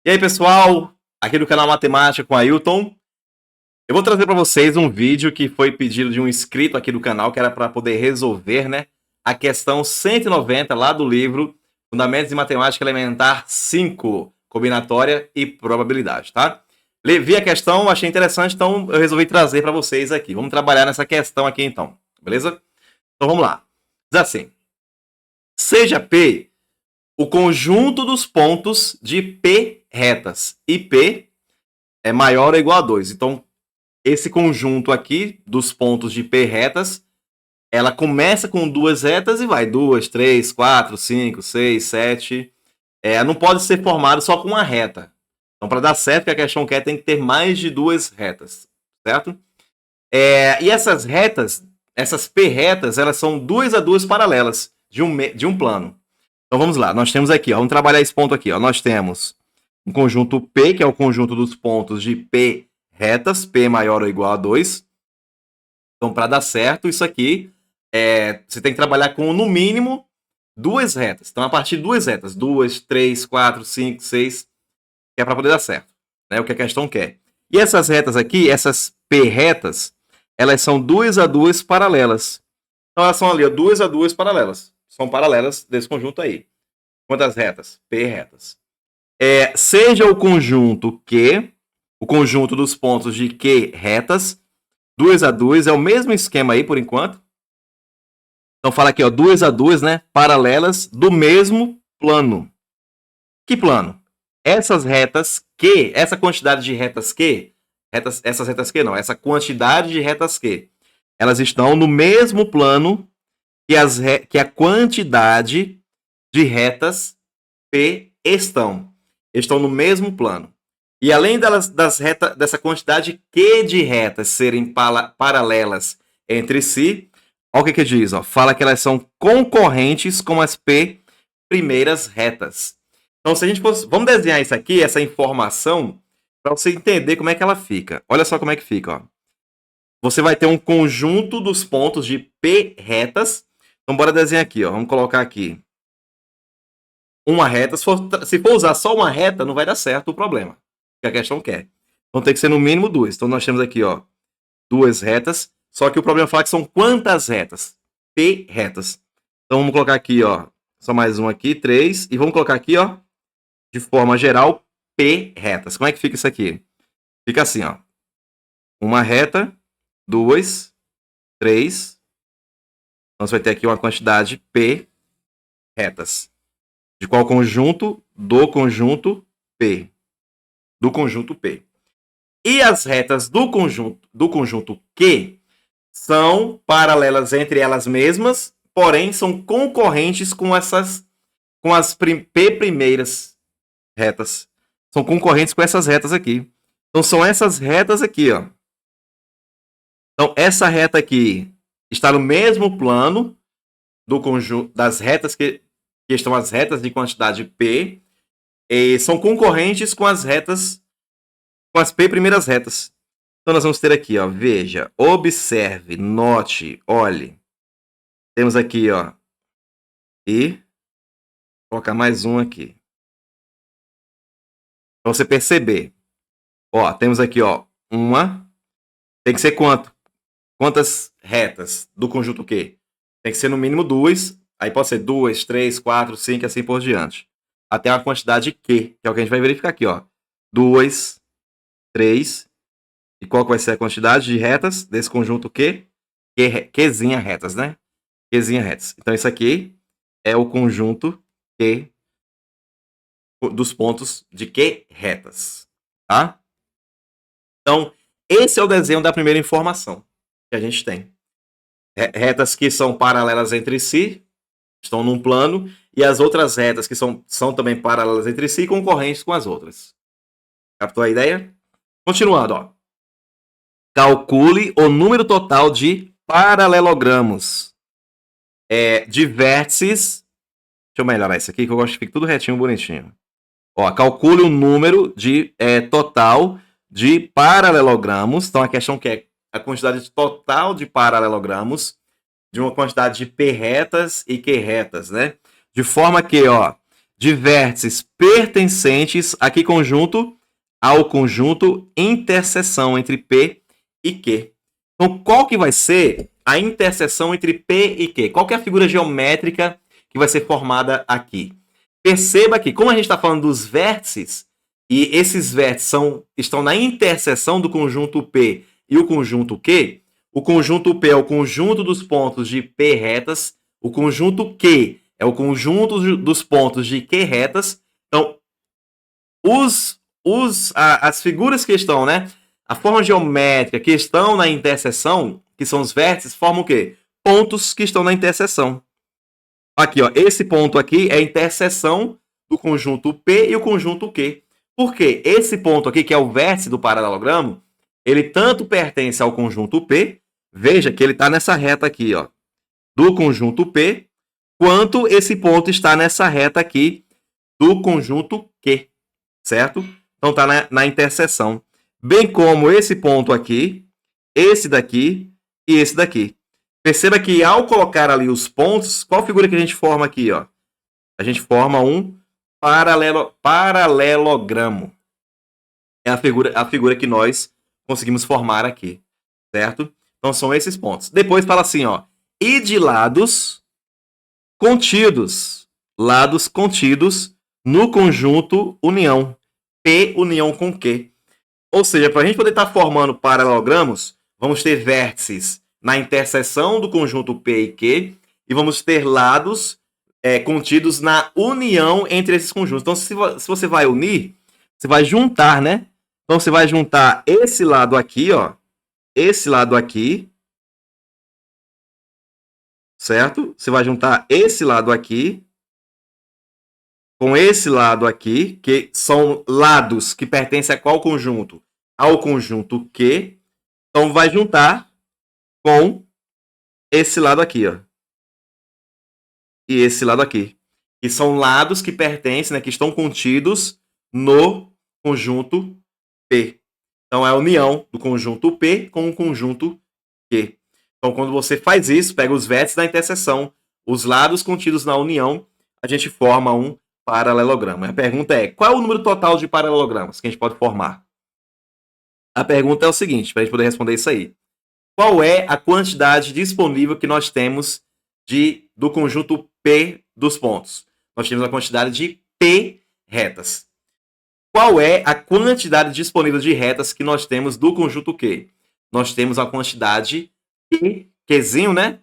E aí, pessoal, aqui do canal Matemática com Ailton, eu vou trazer para vocês um vídeo que foi pedido de um inscrito aqui do canal, que era para poder resolver, né, a questão 190 lá do livro Fundamentos de Matemática Elementar 5, Combinatória e Probabilidade, tá? Vi a questão, achei interessante, então eu resolvi trazer para vocês aqui. Vamos trabalhar nessa questão aqui então, beleza? Então vamos lá. Diz assim: seja P o conjunto dos pontos de P retas e P é maior ou igual a 2. Então, esse conjunto aqui dos pontos de P retas, ela começa com duas retas e vai 2, 3, 4, 5, 6, 7. Não pode ser formado só com uma reta. Então, para dar certo, que a questão quer, tem que ter mais de duas retas, certo? E essas retas, essas P retas, elas são duas a duas paralelas de um plano. Então, vamos lá. Nós temos aqui, ó, vamos trabalhar esse ponto aqui. Ó. Nós temos um conjunto P, que é o conjunto dos pontos de P retas, P maior ou igual a 2. Então, para dar certo isso aqui, você tem que trabalhar com, no mínimo, duas retas. Então, a partir de duas retas, 2, 3, 4, 5, 6, que é para poder dar certo, né? O que a questão quer. E essas retas aqui, essas P retas, elas são duas a duas paralelas. Então, elas são ali, ó, duas a duas paralelas. São paralelas desse conjunto aí. Quantas retas? P retas. Seja o conjunto Q, o conjunto dos pontos de Q retas, 2 a 2, é o mesmo esquema aí por enquanto. Então fala aqui, ó, 2 a 2, né, paralelas do mesmo plano. Que plano? Essas retas Q, essa quantidade de retas Q, essas retas Q não, essa quantidade de retas Q, elas estão no mesmo plano que a quantidade de retas P estão no mesmo plano. E além dessa quantidade Q de retas serem paralelas entre si, olha o que diz. Ó, fala que elas são concorrentes com as P primeiras retas. Então, se a gente fosse, vamos desenhar isso aqui, essa informação, para você entender como é que ela fica. Olha só como é que fica. Ó. Você vai ter um conjunto dos pontos de P retas. Então, bora desenhar aqui. Ó. Vamos colocar aqui uma reta. Se for usar só uma reta, não vai dar certo o problema que a questão quer. Então tem que ser no mínimo duas. Então nós temos aqui, ó, duas retas. Só que o problema fala que são quantas retas? P retas. Então vamos colocar aqui, ó, só mais um aqui, 3. E vamos colocar aqui, ó, de forma geral, P retas. Como é que fica isso aqui? Fica assim, ó. Uma reta, 2, 3. Então você vai ter aqui uma quantidade P retas. De qual conjunto? Do conjunto P. Do conjunto P. E as retas do conjunto Q são paralelas entre elas mesmas, porém são concorrentes com as P primeiras retas. São concorrentes com essas retas aqui. Então são essas retas aqui, ó. Então essa reta aqui está no mesmo plano do conjunto das retas que estão as retas de quantidade P, e são concorrentes com as retas, com as P primeiras retas. Então nós vamos ter aqui, ó, veja, observe, note, olhe. Temos aqui, ó, e vou colocar mais um aqui. Para você perceber. Ó, temos aqui, ó, uma. Tem que ser quanto? Quantas retas do conjunto Q? Tem que ser no mínimo duas. Aí pode ser 2, 3, 4, 5 e assim por diante. Até uma quantidade Q, que é o que a gente vai verificar aqui, ó. 2, 3. E qual que vai ser a quantidade de retas desse conjunto Q? Qzinha retas, né? Qzinha retas. Então isso aqui é o conjunto Q dos pontos de Q retas, tá? Então, esse é o desenho da primeira informação que a gente tem. Retas que são paralelas entre si, estão num plano, e as outras retas que são também paralelas entre si, concorrentes com as outras. Captou a ideia? Continuando, ó. Calcule o número total de paralelogramos de vértices. Deixa eu melhorar isso aqui, que eu gosto que fique tudo retinho, bonitinho. Ó, calcule o número total de paralelogramos. Então, a questão que é a quantidade total de paralelogramos de uma quantidade de P retas e Q retas, né? De forma que, ó, de vértices pertencentes a que conjunto? Ao conjunto interseção entre P e Q. Então, qual que vai ser a interseção entre P e Q? Qual que é a figura geométrica que vai ser formada aqui? Perceba que, como a gente está falando dos vértices, e esses vértices estão na interseção do conjunto P e o conjunto Q, o conjunto P é o conjunto dos pontos de P retas, o conjunto Q é o conjunto dos pontos de Q retas. Então, as figuras que estão, né? A forma geométrica que estão na interseção, que são os vértices, formam o quê? Pontos que estão na interseção. Aqui, ó, esse ponto aqui é a interseção do conjunto P e o conjunto Q. Por quê? Esse ponto aqui, que é o vértice do paralelogramo, ele tanto pertence ao conjunto P, veja que ele está nessa reta aqui, ó, do conjunto P, quanto esse ponto está nessa reta aqui do conjunto Q, certo? Então está na interseção. Bem como esse ponto aqui, esse daqui e esse daqui. Perceba que ao colocar ali os pontos, qual figura que a gente forma aqui? Ó? A gente forma um paralelogramo. É a figura que nós conseguimos formar aqui, certo? Então são esses pontos. Depois fala assim, ó, e de lados contidos no conjunto união, P união com Q. Ou seja, para a gente poder estar formando paralelogramos, vamos ter vértices na interseção do conjunto P e Q e vamos ter lados contidos na união entre esses conjuntos. Então, se você vai unir, você vai juntar, né? Então, você vai juntar esse lado aqui, ó, esse lado aqui, certo? Você vai juntar esse lado aqui com esse lado aqui, que são lados que pertencem a qual conjunto? Ao conjunto Q. Então, vai juntar com esse lado aqui, ó. E esse lado aqui. Que são lados que pertencem, né, que estão contidos no conjunto P. Então, é a união do conjunto P com o conjunto Q. Então, quando você faz isso, pega os vértices da interseção, os lados contidos na união, a gente forma um paralelogramo. A pergunta é, qual é o número total de paralelogramas que a gente pode formar? A pergunta é o seguinte, para a gente poder responder isso aí. Qual é a quantidade disponível que nós temos do conjunto P dos pontos? Nós temos a quantidade de P retas. Qual é a quantidade disponível de retas que nós temos do conjunto Q? Nós temos a quantidade Qzinho, né?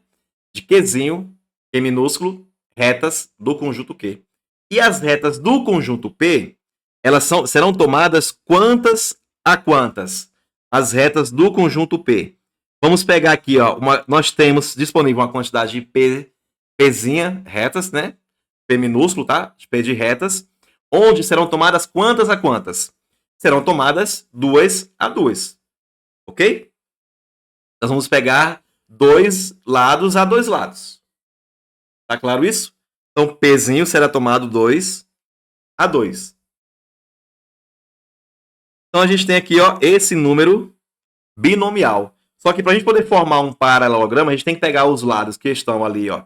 De Qzinho, Q minúsculo, retas do conjunto Q. E as retas do conjunto P, elas serão tomadas quantas a quantas? As retas do conjunto P. Vamos pegar aqui, ó, nós temos disponível uma quantidade de Pzinha, retas, né? P minúsculo, tá? De P de retas. Onde serão tomadas quantas a quantas? Serão tomadas 2 a 2. Ok? Nós vamos pegar dois lados a dois lados. Tá claro isso? Então, Pzinho será tomado 2 a 2. Então, a gente tem aqui, ó, esse número binomial. Só que para a gente poder formar um paralelogramo, a gente tem que pegar os lados que estão ali, ó,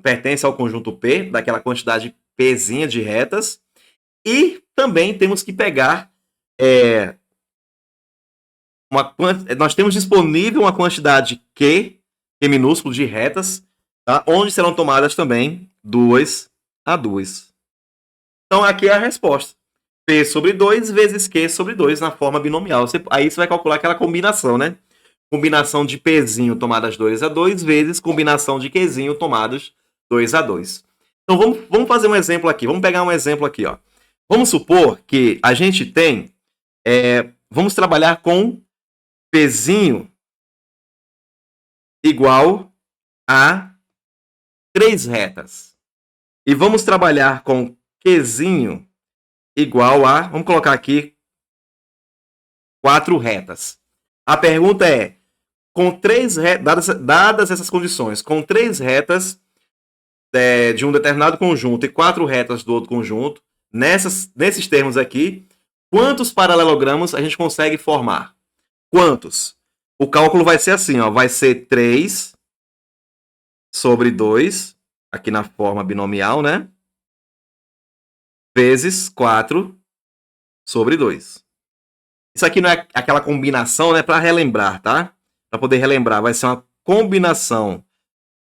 pertence ao conjunto P, daquela quantidade Pzinha de retas. E também temos que pegar nós temos disponível uma quantidade Q minúsculo de retas, tá? Onde serão tomadas também 2 a 2. Então aqui é a resposta. P sobre 2 vezes Q sobre 2 na forma binomial. Aí você vai calcular aquela combinação, né? Combinação de Pzinho tomadas 2 a 2 vezes combinação de Qzinho tomadas 2 a 2. Então vamos fazer um exemplo aqui. Vamos pegar um exemplo aqui, ó. Vamos supor que a gente tem... vamos trabalhar com Pzinho igual a 3 retas. E vamos trabalhar com Qzinho igual a... Vamos colocar aqui 4 retas. A pergunta é, com 3 retas, dadas essas condições, com 3 retas de um determinado conjunto e 4 retas do outro conjunto, nesses termos aqui, quantos paralelogramos a gente consegue formar? Quantos? O cálculo vai ser assim, ó, vai ser 3 sobre 2, aqui na forma binomial, né? vezes 4 sobre 2. Isso aqui não é aquela combinação, né? Para relembrar, tá? Para poder relembrar, vai ser uma combinação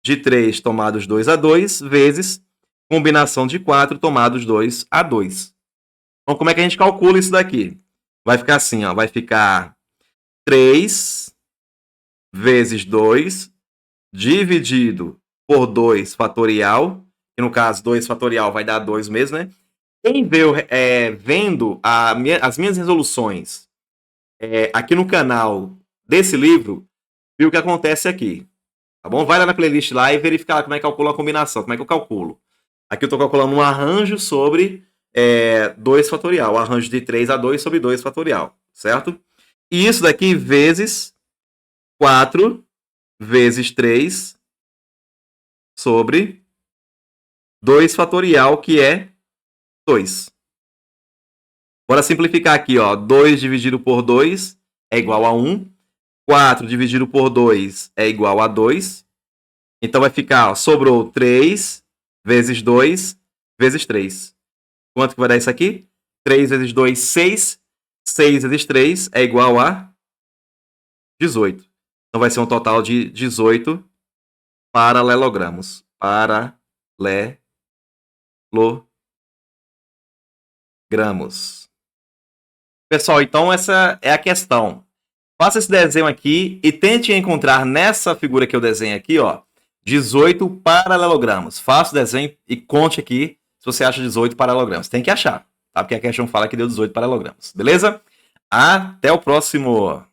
de 3 tomados 2 a 2 vezes combinação de 4 tomados 2 a 2. Então, como é que a gente calcula isso daqui? Vai ficar assim, ó. Vai ficar 3 vezes 2 dividido por 2 fatorial, que no caso 2 fatorial vai dar 2 mesmo, né? Quem veio vendo as minhas resoluções aqui no canal desse livro, viu o que acontece aqui. Tá bom? Vai lá na playlist lá e verifica lá como é que calcula a combinação, como é que eu calculo. Aqui eu estou calculando um arranjo sobre 2 fatorial, o arranjo de 3 a 2 sobre 2 fatorial, certo? E isso daqui vezes 4 vezes 3 sobre 2 fatorial, que é 2. Bora simplificar aqui, ó. 2 dividido por 2 é igual a 1. 4 dividido por 2 é igual a 2. Então vai ficar, ó, sobrou 3 vezes 2 vezes 3. Quanto que vai dar isso aqui? 3 vezes 2, 6. 6 vezes 3 é igual a 18. Então vai ser um total de 18 paralelogramos. Paralelogramos. Pessoal, então essa é a questão. Faça esse desenho aqui e tente encontrar nessa figura que eu desenho aqui, ó, 18 paralelogramos. Faça o desenho e conte aqui se você acha 18 paralelogramas. Tem que achar, tá? Porque a questão fala que deu 18 paralelogramas. Beleza? Até o próximo.